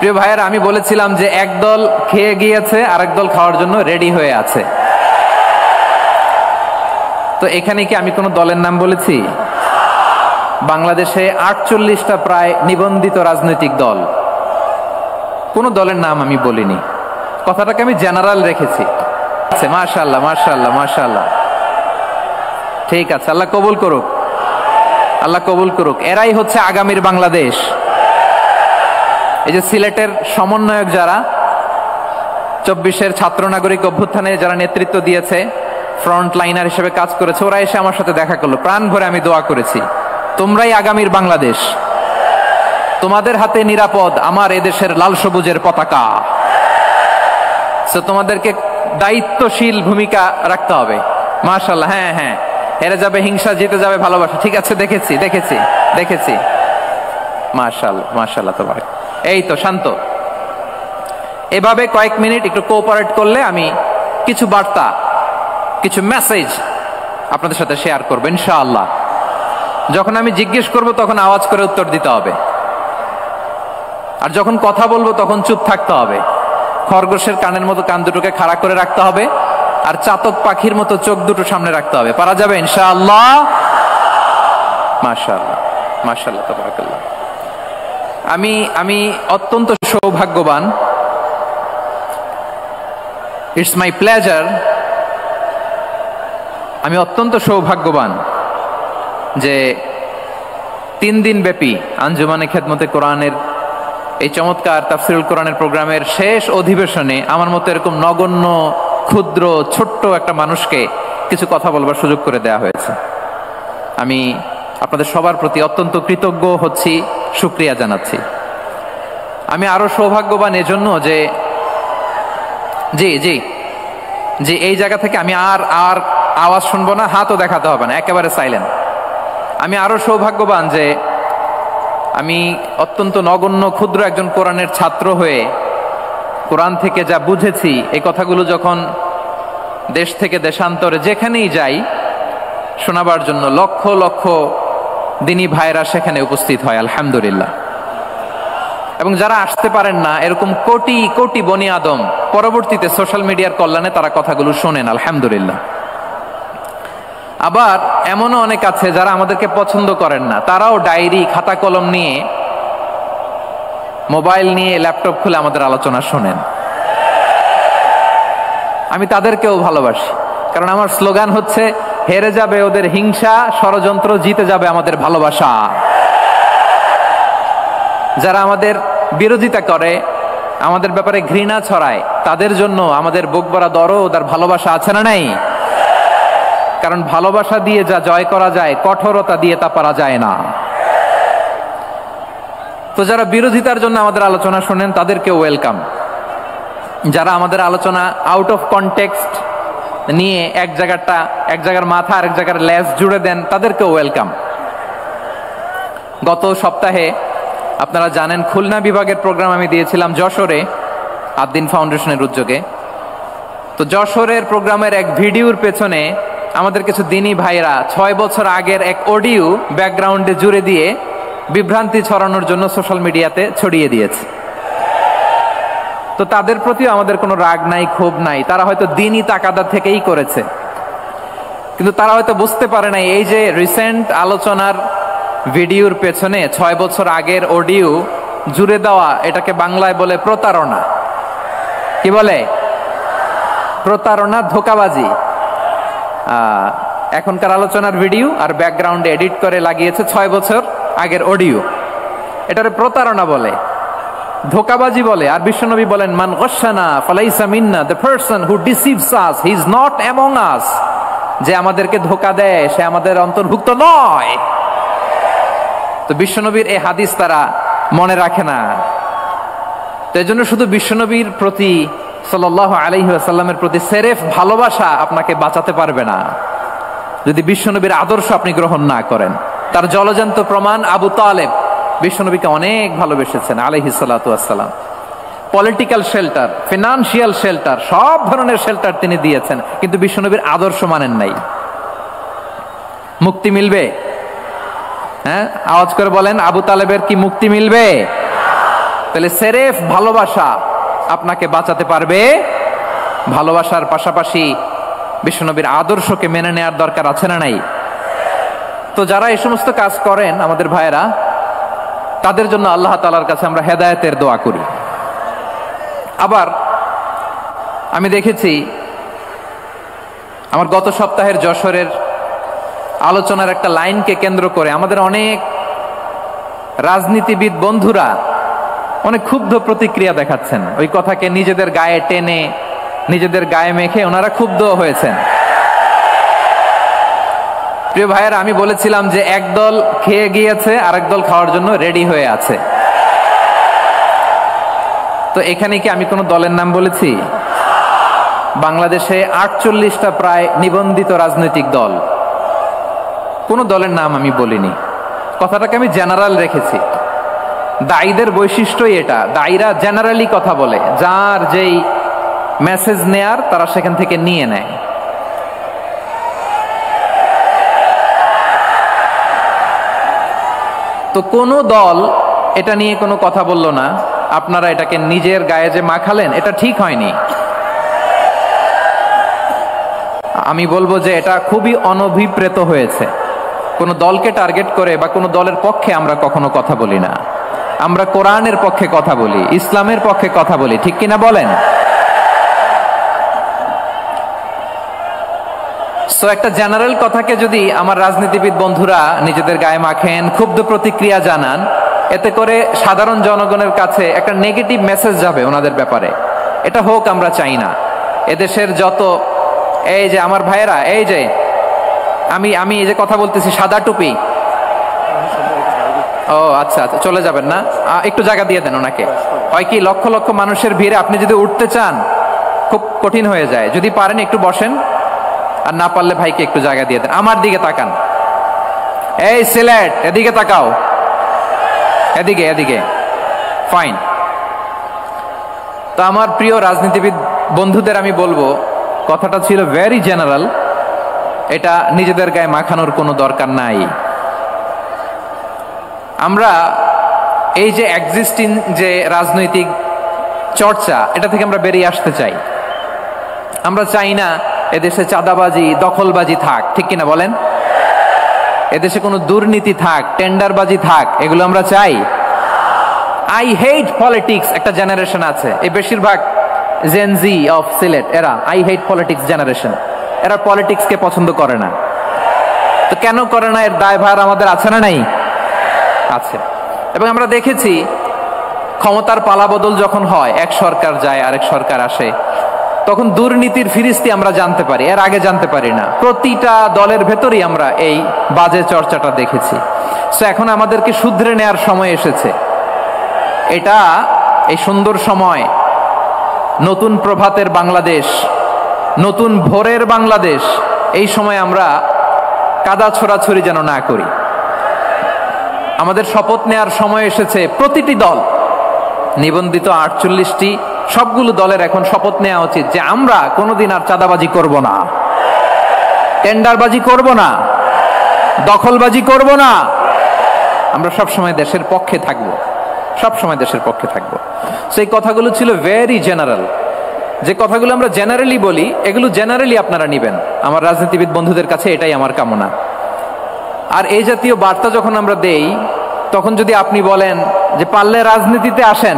প্রিয় ভাইয়েরা, আমি বলেছিলাম যে একদল খেয়ে গিয়েছে আর একদল খাওয়ার জন্য রেডি হয়ে আছে। তো এখানে কি আমি কোনো দলের নাম বলেছি? বাংলাদেশে 48টা প্রায় নিবন্ধিত রাজনৈতিক দল, কোন দলের নাম আমি বলিনি, কথাটাকে আমি জেনারেল রেখেছি। মাশাআল্লাহ মাশাআল্লাহ মাশাআল্লাহ, ঠিক আছে, আল্লাহ কবুল করুক, আল্লাহ কবুল করুক। এরাই হচ্ছে আগামীর বাংলাদেশ। এই যে সিলেটের সমন্বয়ক যারা 24-এর ছাত্র নাগরিক অভ্যুত্থানে যারা নেতৃত্ব দিয়েছে, ফ্রন্ট লাইনার হিসেবে কাজ করেছে, ওরা এসে আমার সাথে দেখা করলো, প্রাণ ভরে আমি দোয়া করেছি, তোমরাই আগামীর বাংলাদেশ, তোমাদের হাতে নিরাপদ আমার এদেশের লাল সবুজের পতাকা। তোমাদেরকে দায়িত্বশীল ভূমিকা রাখতে হবে। মাশাআল্লাহ, হ্যাঁ হ্যাঁ, হেরে যাবে হিংসা, জিতে যাবে ভালোবাসা। ঠিক আছে, দেখেছি দেখেছি দেখেছি। মাশাআল্লাহ মাশাআল্লাহ, তোমার এই তো শান্ত। এভাবে কয়েক মিনিট একটু কোঅপারেট করলে আমি কিছু বার্তা, কিছু মেসেজ আপনাদের সাথে শেয়ার করবো ইনশাআল্লাহ। যখন আমি জিজ্ঞেস করব তখন আওয়াজ করে উত্তর দিতে হবে, আর যখন কথা বলবো তখন চুপ থাকতে হবে। খরগোশের কানের মতো কান দুটোকে খাড়া করে রাখতে হবে, আর চাতক পাখির মতো চোখ দুটো সামনে রাখতে হবে। পারা যাবে ইনশাআল্লাহ? মাশাআল্লাহ মাশাআল্লাহ তাবারাকাল্লাহ। আমি অত্যন্ত সৌভাগ্যবান, ইটস মাই প্লেজার, আমি অত্যন্ত সৌভাগ্যবান যে 3 দিন ব্যাপী আঞ্জুমানে খেদমতে কোরআনের এই চমৎকার তাফসীরুল কোরআনের প্রোগ্রামের শেষ অধিবেশনে আমার মতো এরকম নগণ্য, ক্ষুদ্র, ছোট্ট একটা মানুষকে কিছু কথা বলবার সুযোগ করে দেয়া হয়েছে। আমি আপনাদের সবার প্রতি অত্যন্ত কৃতজ্ঞ হচ্ছি, শুকরিয়া জানাচ্ছি। আমি আরো সৌভাগ্যবান এজন্য যে জি জি জি এই জায়গা থেকে আমি আর আওয়াজ শুনবো না, হাতও দেখাতে হবে না, একেবারে সাইলেন্ট। আমি আরো সৌভাগ্যবান যে আমি অত্যন্ত নগণ্য ক্ষুদ্র একজন কোরআনের ছাত্র হয়ে কোরআন থেকে যা বুঝেছি, এই কথাগুলো যখন দেশ থেকে দেশান্তরে যেখানেই যাই শোনাবার জন্য লক্ষ লক্ষ দিনী ভাইরা সেখানে উপস্থিত হয় আলহামদুলিল্লাহ। এবং যারা আসতে পারেন না, এরকম কোটি কোটি বনি আদম পরবর্তীতে সোশ্যাল মিডিয়ার কল্যাণে তারা কথাগুলো শোনেন আলহামদুলিল্লাহ। আবার এমনও অনেক আছে যারা আমাদেরকে পছন্দ করেন না, তারাও ডায়েরি খাতা কলম নিয়ে, মোবাইল নিয়ে, ল্যাপটপ খুলে আমাদের আলোচনা শোনেন। আমি তাদেরকেও ভালোবাসি, কারণ আমার স্লোগান হচ্ছে হেরে যাবে ওদের হিংসা, ষড়যন্ত্র, জিতে যাবে আমাদের ভালোবাসা। যারা আমাদের বিরোধিতা করে, আমাদের ব্যাপারে ঘৃণা ছড়ায়, তাদের জন্য আমাদের বুক ভরা দরদ আর ভালোবাসা আছে না নাই? কারণ ভালোবাসা দিয়ে যা জয় করা যায়, কঠোরতা দিয়ে তা পারা যায় না। তো যারা বিরোধিতার জন্য আমাদের আলোচনা শোনেন তাদেরকে ওয়েলকাম। যারা আমাদের আলোচনা আউট অফ কনটেক্সট নিয়ে এক জায়গার মাথা আর এক জায়গার লেজ জুড়ে দেন, তাদেরকেও ওয়েলকাম। গত সপ্তাহে আপনারা জানেন খুলনা বিভাগের প্রোগ্রাম আমি দিয়েছিলাম যশোরে, আদ্দিন ফাউন্ডেশনের উদ্যোগে। তো যশোরের প্রোগ্রামের এক ভিডিওর পেছনে আমাদের কিছু দিনী ভাইরা 6 বছর আগের এক অডিও ব্যাকগ্রাউন্ডে জুড়ে দিয়ে বিভ্রান্তি ছড়ানোর জন্য সোশ্যাল মিডিয়াতে ছড়িয়ে দিয়েছে। তো তাদের প্রতিও আমাদের কোনো রাগ নাই, ক্ষোভ নাই, তারা হয়তো দিনই তাকাদা থেকেই করেছে, কিন্তু তারা হয়তো বুঝতে পারে নাই এই যে রিসেন্ট আলোচনার ভিডিওর পেছনে 6 বছর আগের অডিও জুড়ে দেওয়া, এটাকে বাংলায় বলে প্রতারণা। কি বলে? প্রতারণা, ধোঁকাবাজি। এখনকার আলোচনার ভিডিও আর ব্যাকগ্রাউন্ডে এডিট করে লাগিয়েছে 6 বছর আগের অডিও, এটারে প্রতারণা বলে, ধোঁকাবাজি বলে। আর বিশ্বনবী বলেন, মান গশানা ফালাইসা মিন্না, the person who deceives us he is not among us. যে আমাদেরকে ধোঁকা দেয় সে আমাদের অন্তর্ভুক্ত নয়। তো বিশ্বনবীর এই হাদিস তারা মনে রাখে না। তো এই জন্য শুধু বিশ্বনবীর প্রতি সাল্লাল্লাহু আলাইহি ওয়াসাল্লামের প্রতি সেরেফ ভালোবাসা আপনাকে বাঁচাতে পারবে না যদি বিশ্বনবীর আদর্শ আপনি গ্রহণ না করেন। তার জলজান্ত প্রমাণ, আবু তালেব বিশ্বনবীকে অনেক ভালোবেসেছেন আলাইহিস সালাতু ওয়াসসালাম। পলিটিক্যাল শেল্টার, ফিনান্সিয়াল শেল্টার, সব ধরনের শেল্টার তিনি দিয়েছেন, কিন্তু বিশ্বনবীর আদর্শ মানেন নাই। মুক্তি মিলবে? হ্যাঁ, আওয়াজ করে বলেন, আবু তালেবের কি মুক্তি মিলবে? তাহলে সেরেফ ভালোবাসা আপনাকে বাঁচাতে পারবে? ভালোবাসার পাশাপাশি বিশ্বনবীর আদর্শকে মেনে নেওয়ার দরকার আছে না নাই? তো যারা এই সমস্ত কাজ করেন আমাদের ভাইয়েরা, তাদের জন্য আল্লাহ তাআলার কাছে আমরা হেদায়েতের দোয়া করি। আবার আমি দেখেছি আমার গত সপ্তাহের যশোরের আলোচনার একটা লাইনকে কেন্দ্র করে আমাদের অনেক রাজনীতিবিদ বন্ধুরা অনেক ক্ষুব্ধ প্রতিক্রিয়া দেখাচ্ছেন। ওই কথাকে নিজেদের গায়ে টেনে, নিজেদের গায়ে মেখে ওনারা ক্ষুব্ধ হয়েছেন। প্রিয় ভাইয়েরা, আমি বলেছিলাম যে একদল খেয়ে গিয়েছে, আরেক দল খাওয়ার জন্য রেডি হয়ে আছে। তো এখানে কি আমি কোনো দলের নাম বলেছি? বাংলাদেশে 48টা প্রায় নিবন্ধিত রাজনৈতিক দল, কোন দলের নাম আমি বলিনি। কথাটাকে আমি জেনারেল রেখেছি। দায়ীদের বৈশিষ্ট্যই এটা, দায়ীরা জেনারেলি কথা বলে, যার যেই মেসেজ নেয়ার তারা সেখান থেকে নিয়ে নেয়। তো কোন দল এটা নিয়ে কোনো কথা বলল না। আপনারা এটাকে নিজের গায়ে যে মাখালেন, এটা ঠিক হয়নি। আমি বলবো যে এটা খুবই অনভিপ্রেত হয়েছে। কোন দলকে টার্গেট করে বা কোন দলের পক্ষে আমরা কখনো কথা বলি না। আমরা কোরআনের পক্ষে কথা বলি, ইসলামের পক্ষে কথা বলি, ঠিক কিনা বলেন? সো একটা জেনারেল কথাকে যদি আমার রাজনীতিবিদ বন্ধুরা নিজেদের গায়ে মাখেন, ক্ষুব্ধ প্রতিক্রিয়া জানান, এতে করে সাধারণ জনগণের কাছে একটা নেগেটিভ মেসেজ যাবে ওনাদের ব্যাপারে। এটা হোক আমরা চাই না। এদেশের যত এই যে আমার ভাইয়েরা, এই যে আমি এই যে কথা বলতেছি, সাদা টুপি, ও আচ্ছা আচ্ছা, চলে যাবেন না? একটু জায়গা দিয়ে দেন ওনাকে। হয় কি, লক্ষ লক্ষ মানুষের ভিড়ে আপনি যদি উঠতে চান খুব কঠিন হয়ে যায়। যদি পারেন একটু বসেন, আর না পারলে ভাইকে একটু জায়গা দিয়ে দেন। আমার দিকে তাকান, এই সিলেট, এদিকে তাকাও, এদিকে এদিকে, ফাইন। তো আমার প্রিয় রাজনীতিবিদ বন্ধুদের আমি বলবো, কথাটা ছিল ভেরি জেনারেল, এটা নিজেদের গায়ে মাখানোর কোনো দরকার নাই। আমরা এই যে এক্সিস্টিং যে রাজনৈতিক চর্চা, এটা থেকে আমরা বেরিয়ে আসতে চাই। আমরা চাই না এদেশে চাঁদাবাজি, দখলবাজি থাক, ঠিক কিনা বলেন? এদেশে কোনো দুর্নীতি থাক, টেন্ডারবাজি থাক, এগুলো আমরা চাই? আই হেট পলিটিক্স একটা জেনারেশন আছে, এই বেশিরভাগ জেনজি অফ সিলেট, এরা আই হেট পলিটিক্স জেনারেশন। এরা পলিটিক্সকে পছন্দ করে না। তো কেন করে না, এর দায়ভার আমাদের আছে না নাই? আছে। এবং আমরা দেখেছি ক্ষমতার পালাবদল যখন হয়, এক সরকার যায় আরেক সরকার আসে, তখন দুর্নীতির ফিরিস্তি আমরা জানতে পারি, এর আগে জানতে পারি না। প্রতিটা দলের ভেতরেই আমরা এই বাজে চর্চাটা দেখেছি। সো এখন আমাদেরকে শুধরে নেয়ার সময় এসেছে। এটা এই সুন্দর সময়, নতুন প্রভাতের বাংলাদেশ, নতুন ভোরের বাংলাদেশ, এই সময় আমরা কাদা ছোড়াছড়ি যেন না করি। আমাদের শপথ নেয়ার সময় এসেছে। প্রতিটি দল, নিবন্ধিত 48টি, সবগুলো দলের এখন শপথ নেওয়া উচিত যে আমরা কোনোদিন আর চাঁদাবাজি করব না, টেন্ডারবাজি করব না, দখলবাজি করব না। আমরা সবসময় দেশের পক্ষে থাকব, সবসময় দেশের পক্ষে থাকব। সেই কথাগুলো ছিল ভেরি জেনারেল। যে কথাগুলো আমরা জেনারেলি বলি, এগুলো জেনারেলি আপনারা নিবেন। আমার রাজনীতিবিদ বন্ধুদের কাছে এটাই আমার কামনা। আর এই জাতীয় বার্তা যখন আমরা দেই, তখন যদি আপনি বলেন যে পারলে রাজনীতিতে আসেন,